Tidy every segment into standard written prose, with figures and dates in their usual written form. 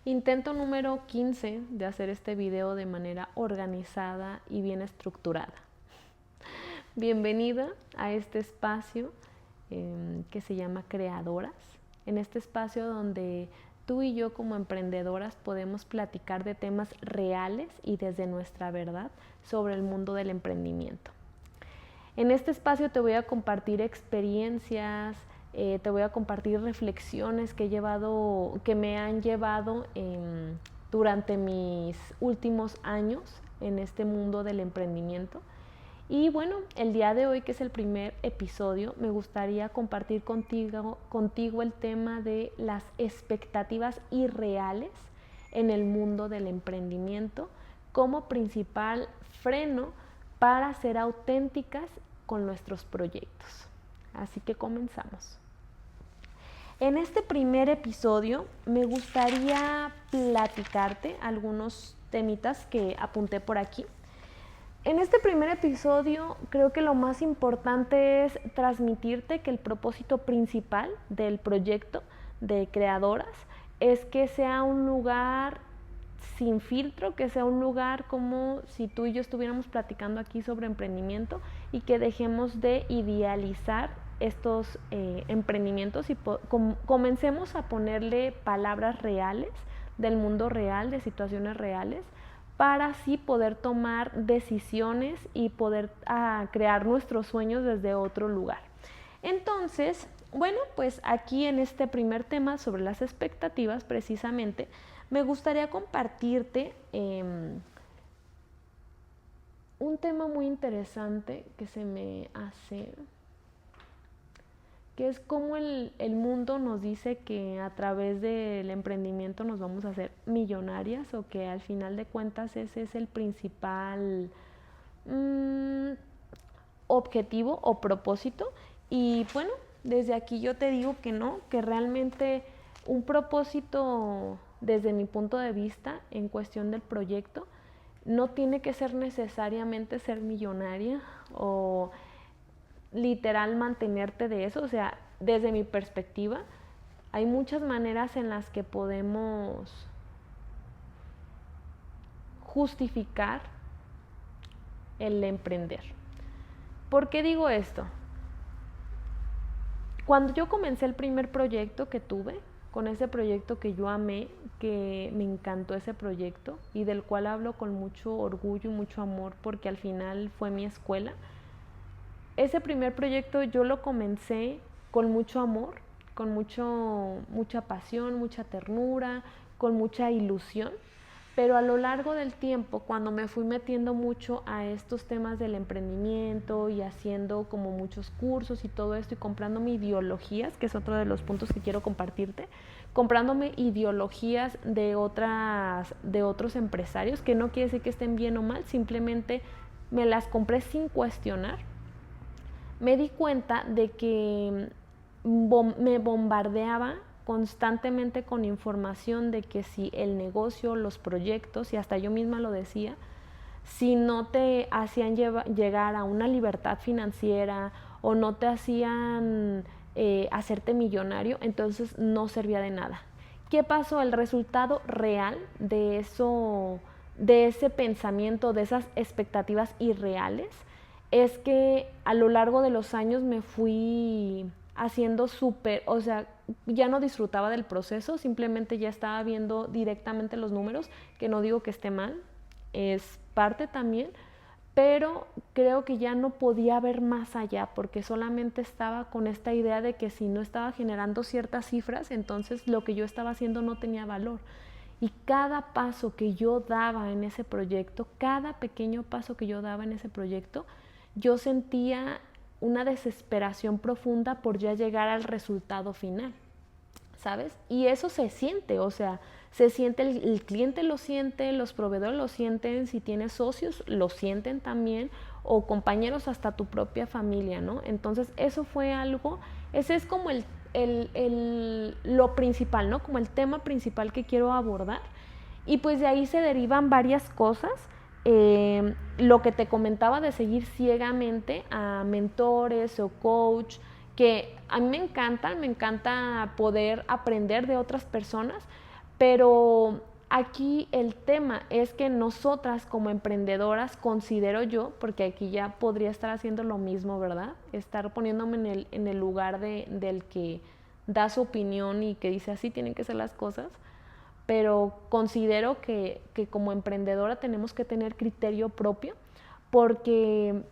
Intento número 15 de hacer este video de manera organizada y bien estructurada. Bienvenida a este espacio que se llama Creadoras. En este espacio donde tú y yo como emprendedoras podemos platicar de temas reales y desde nuestra verdad sobre el mundo del emprendimiento. En este espacio te voy a compartir experiencias, te voy a compartir reflexiones que me han llevado durante mis últimos años en este mundo del emprendimiento. Y bueno, el día de hoy, que es el primer episodio, me gustaría compartir contigo el tema de las expectativas irreales en el mundo del emprendimiento como principal freno para ser auténticas con nuestros proyectos. Así que comenzamos. En este primer episodio me gustaría platicarte algunos temitas que apunté por aquí. En este primer episodio creo que lo más importante es transmitirte que el propósito principal del proyecto de Creadoras es que sea un lugar sin filtro, que sea un lugar como si tú y yo estuviéramos platicando aquí sobre emprendimiento y que dejemos de idealizar estos emprendimientos y comencemos a ponerle palabras reales del mundo real, de situaciones reales, para así poder tomar decisiones y poder crear nuestros sueños desde otro lugar. Entonces, bueno, pues aquí en este primer tema sobre las expectativas, precisamente, me gustaría compartirte un tema muy interesante que se me hace, que es cómo el mundo nos dice que a través del emprendimiento nos vamos a hacer millonarias, o que al final de cuentas ese es el principal objetivo o propósito. Y bueno, desde aquí yo te digo que no, que realmente un propósito desde mi punto de vista en cuestión del proyecto no tiene que ser necesariamente ser millonaria o literal mantenerte de eso. O sea, desde mi perspectiva hay muchas maneras en las que podemos justificar el emprender. ¿Por qué digo esto? Cuando yo comencé el primer proyecto que tuve, con ese proyecto que yo amé, que me encantó ese proyecto y del cual hablo con mucho orgullo y mucho amor porque al final fue mi escuela, ese primer proyecto yo lo comencé con mucho amor, con mucha pasión, mucha ternura, con mucha ilusión. Pero a lo largo del tiempo, cuando me fui metiendo mucho a estos temas del emprendimiento y haciendo como muchos cursos y todo esto y comprándome ideologías, que es otro de los puntos que quiero compartirte, comprándome ideologías de otros empresarios, que no quiere decir que estén bien o mal, simplemente me las compré sin cuestionar, me di cuenta de que me bombardeaba constantemente con información de que si el negocio, los proyectos, y hasta yo misma lo decía, si no te hacían llegar a una libertad financiera o no te hacían hacerte millonario, entonces no servía de nada. ¿Qué pasó? El resultado real de eso, de ese pensamiento, de esas expectativas irreales, es que a lo largo de los años me fui haciendo o sea, ya no disfrutaba del proceso, simplemente ya estaba viendo directamente los números, que no digo que esté mal, es parte también, pero creo que ya no podía ver más allá porque solamente estaba con esta idea de que si no estaba generando ciertas cifras, entonces lo que yo estaba haciendo no tenía valor. Y cada paso que yo daba en ese proyecto, cada pequeño paso que yo daba en ese proyecto, yo sentía una desesperación profunda por ya llegar al resultado final, ¿sabes? Y eso se siente, o sea, se siente, el cliente lo siente, los proveedores lo sienten, si tienes socios lo sienten también, o compañeros, hasta tu propia familia, ¿no? Entonces eso fue algo, ese es como lo principal, ¿no? Como el tema principal que quiero abordar. Y pues de ahí se derivan varias cosas. Lo que te comentaba de seguir ciegamente a mentores o coach, que a mí me encanta poder aprender de otras personas, Pero aquí el tema es que nosotras como emprendedoras, considero yo, porque aquí ya podría estar haciendo lo mismo, ¿verdad? Estar poniéndome en el lugar del que da su opinión y que dice así tienen que ser las cosas, pero considero que como emprendedora tenemos que tener criterio propio, porque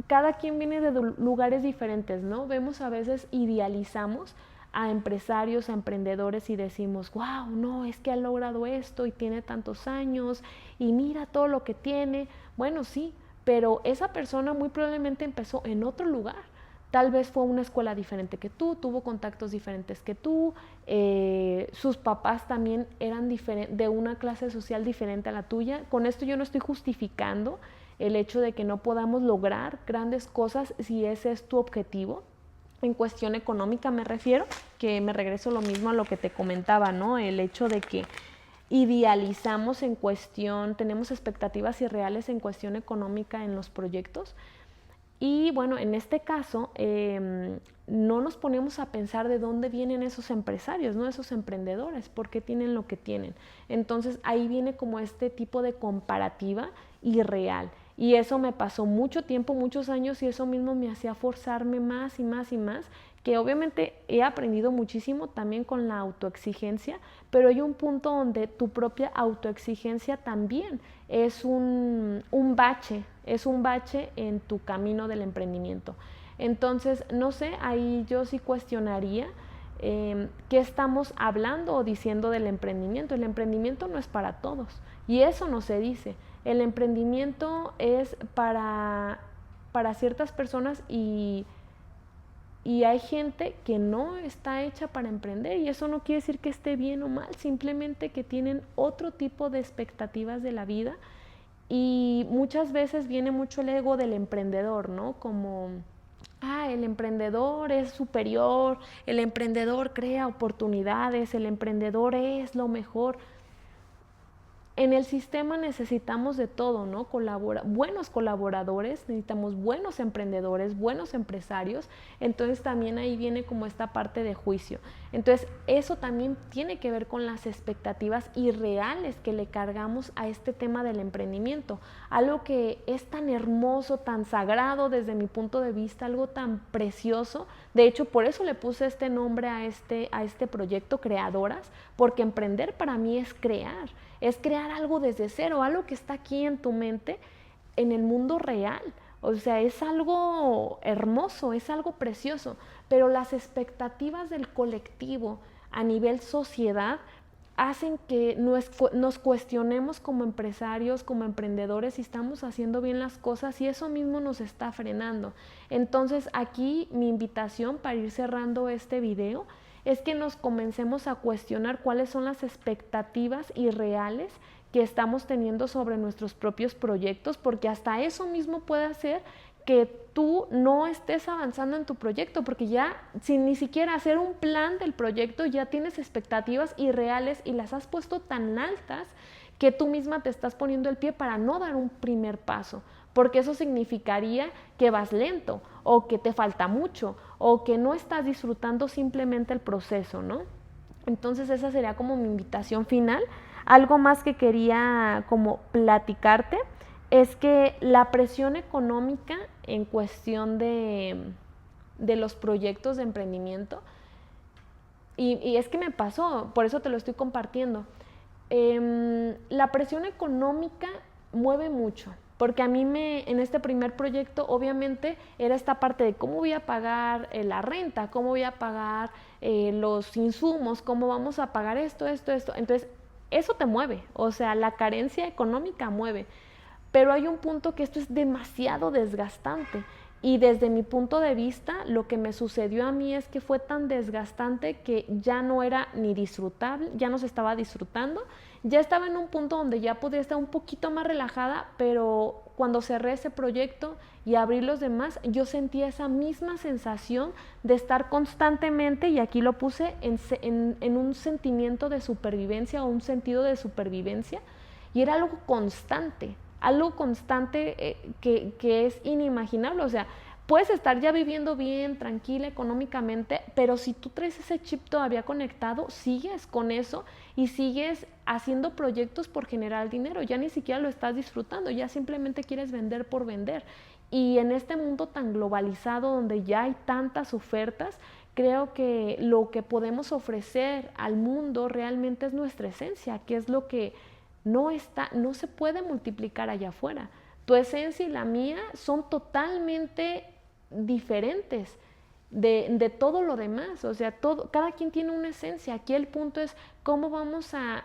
cada quien viene de lugares diferentes, ¿no? Vemos a veces, idealizamos a empresarios, a emprendedores y decimos, wow, no, es que ha logrado esto y tiene tantos años y mira todo lo que tiene. Bueno, sí, pero esa persona muy probablemente empezó en otro lugar. Tal vez fue a una escuela diferente que tú, tuvo contactos diferentes que tú, sus papás también eran de una clase social diferente a la tuya. Con esto yo no estoy justificando el hecho de que no podamos lograr grandes cosas si ese es tu objetivo. En cuestión económica me refiero, que me regreso lo mismo a lo que te comentaba, ¿no? El hecho de que idealizamos en cuestión, tenemos expectativas irreales en cuestión económica en los proyectos. Y bueno, en este caso, no nos ponemos a pensar de dónde vienen esos empresarios, ¿no? Esos emprendedores, por qué tienen lo que tienen. Entonces ahí viene como este tipo de comparativa irreal. Y eso me pasó mucho tiempo, muchos años, y eso mismo me hacía forzarme más y más y más, que obviamente he aprendido muchísimo también con la autoexigencia, pero hay un punto donde tu propia autoexigencia también es un bache, es un bache en tu camino del emprendimiento. Entonces, no sé, ahí yo sí cuestionaría qué estamos hablando o diciendo del emprendimiento. El emprendimiento no es para todos y eso no se dice. El emprendimiento es para ciertas personas y hay gente que no está hecha para emprender y eso no quiere decir que esté bien o mal, simplemente que tienen otro tipo de expectativas de la vida y muchas veces viene mucho el ego del emprendedor, ¿no? Como, el emprendedor es superior, el emprendedor crea oportunidades, el emprendedor es lo mejor. En el sistema necesitamos de todo, ¿no? Buenos colaboradores, necesitamos buenos emprendedores, buenos empresarios, entonces también ahí viene como esta parte de juicio. Entonces eso también tiene que ver con las expectativas irreales que le cargamos a este tema del emprendimiento, algo que es tan hermoso, tan sagrado desde mi punto de vista, algo tan precioso. De hecho, por eso le puse este nombre a este proyecto, Creadoras, porque emprender para mí es crear algo desde cero, algo que está aquí en tu mente, en el mundo real. O sea, es algo hermoso, es algo precioso, pero las expectativas del colectivo a nivel sociedad hacen que nos cuestionemos como empresarios, como emprendedores, si estamos haciendo bien las cosas y eso mismo nos está frenando. Entonces aquí mi invitación para ir cerrando este video es que nos comencemos a cuestionar cuáles son las expectativas irreales que estamos teniendo sobre nuestros propios proyectos, porque hasta eso mismo puede hacer que tú no estés avanzando en tu proyecto, porque ya sin ni siquiera hacer un plan del proyecto ya tienes expectativas irreales y las has puesto tan altas que tú misma te estás poniendo el pie para no dar un primer paso, porque eso significaría que vas lento o que te falta mucho o que no estás disfrutando simplemente el proceso, ¿no? Entonces esa sería como mi invitación final. Algo más que quería como platicarte es que la presión económica en cuestión de los proyectos de emprendimiento, y es que me pasó, por eso te lo estoy compartiendo, la presión económica mueve mucho, porque a mí en este primer proyecto obviamente era esta parte de cómo voy a pagar la renta, cómo voy a pagar los insumos, cómo vamos a pagar esto. Entonces, eso te mueve, o sea, la carencia económica mueve, pero hay un punto que esto es demasiado desgastante. Y desde mi punto de vista, lo que me sucedió a mí es que fue tan desgastante que ya no era ni disfrutable, ya no se estaba disfrutando, ya estaba en un punto donde ya podría estar un poquito más relajada, pero cuando cerré ese proyecto y abrí los demás, yo sentía esa misma sensación de estar constantemente, y aquí lo puse, en un sentimiento de supervivencia o un sentido de supervivencia, y era algo constante que es inimaginable. O sea, puedes estar ya viviendo bien, tranquila económicamente, pero si tú traes ese chip todavía conectado, sigues con eso y sigues haciendo proyectos por generar dinero, ya ni siquiera lo estás disfrutando, ya simplemente quieres vender por vender. Y en este mundo tan globalizado donde ya hay tantas ofertas, creo que lo que podemos ofrecer al mundo realmente es nuestra esencia, que es lo que no se puede multiplicar allá afuera. Tu esencia y la mía son totalmente diferentes de todo lo demás. O sea, cada quien tiene una esencia. Aquí el punto es cómo vamos a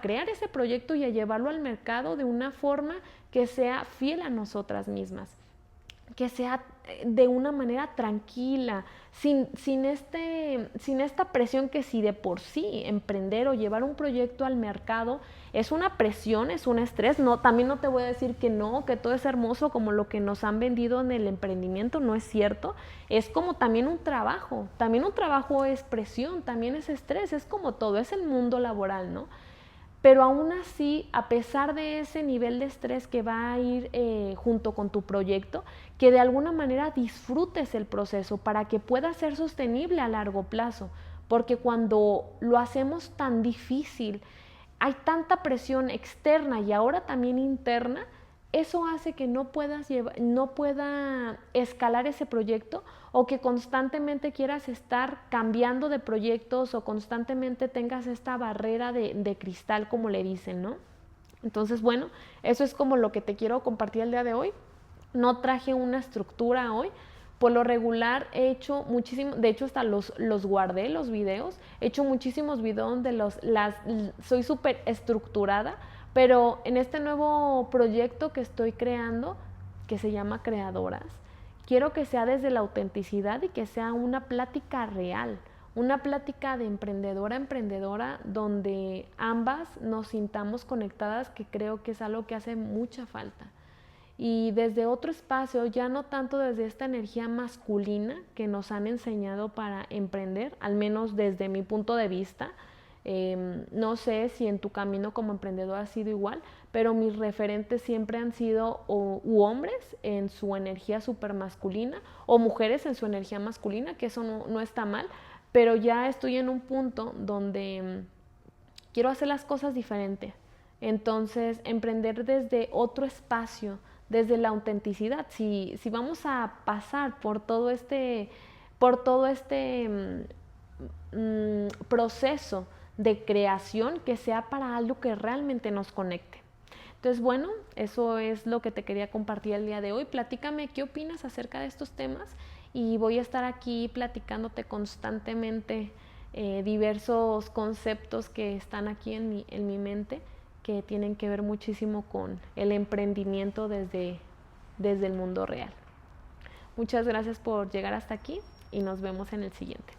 crear ese proyecto y a llevarlo al mercado de una forma que sea fiel a nosotras mismas, que sea de una manera tranquila, sin esta presión que si de por sí emprender o llevar un proyecto al mercado es una presión, es un estrés. No, también no te voy a decir que no, que todo es hermoso como lo que nos han vendido en el emprendimiento, no es cierto. Es como también un trabajo es presión, también es estrés, es como todo, es el mundo laboral, ¿no? Pero aún así, a pesar de ese nivel de estrés que va a ir junto con tu proyecto, que de alguna manera disfrutes el proceso para que pueda ser sostenible a largo plazo. Porque cuando lo hacemos tan difícil, hay tanta presión externa y ahora también interna, eso hace que no pueda escalar ese proyecto, o que constantemente quieras estar cambiando de proyectos, o constantemente tengas esta barrera de cristal, como le dicen, ¿no? Entonces, bueno, eso es como lo que te quiero compartir el día de hoy. No traje una estructura hoy. Por lo regular he hecho muchísimo, de hecho hasta los guardé, los videos. He hecho muchísimos videos donde soy súper estructurada, pero en este nuevo proyecto que estoy creando, que se llama Creadoras, quiero que sea desde la autenticidad y que sea una plática real, una plática de emprendedora a emprendedora, donde ambas nos sintamos conectadas, que creo que es algo que hace mucha falta. Y desde otro espacio, ya no tanto desde esta energía masculina que nos han enseñado para emprender, al menos desde mi punto de vista. No sé si en tu camino como emprendedor ha sido igual, pero mis referentes siempre han sido hombres en su energía súper masculina, o mujeres en su energía masculina, que eso no está mal, pero ya estoy en un punto donde quiero hacer las cosas diferente. Entonces, emprender desde otro espacio, desde la autenticidad. Si vamos a pasar por todo este proceso de creación, que sea para algo que realmente nos conecte. Entonces, bueno, eso es lo que te quería compartir el día de hoy. Platícame qué opinas acerca de estos temas, y voy a estar aquí platicándote constantemente diversos conceptos que están aquí en mi mente, que tienen que ver muchísimo con el emprendimiento desde el mundo real. Muchas gracias por llegar hasta aquí y nos vemos en el siguiente.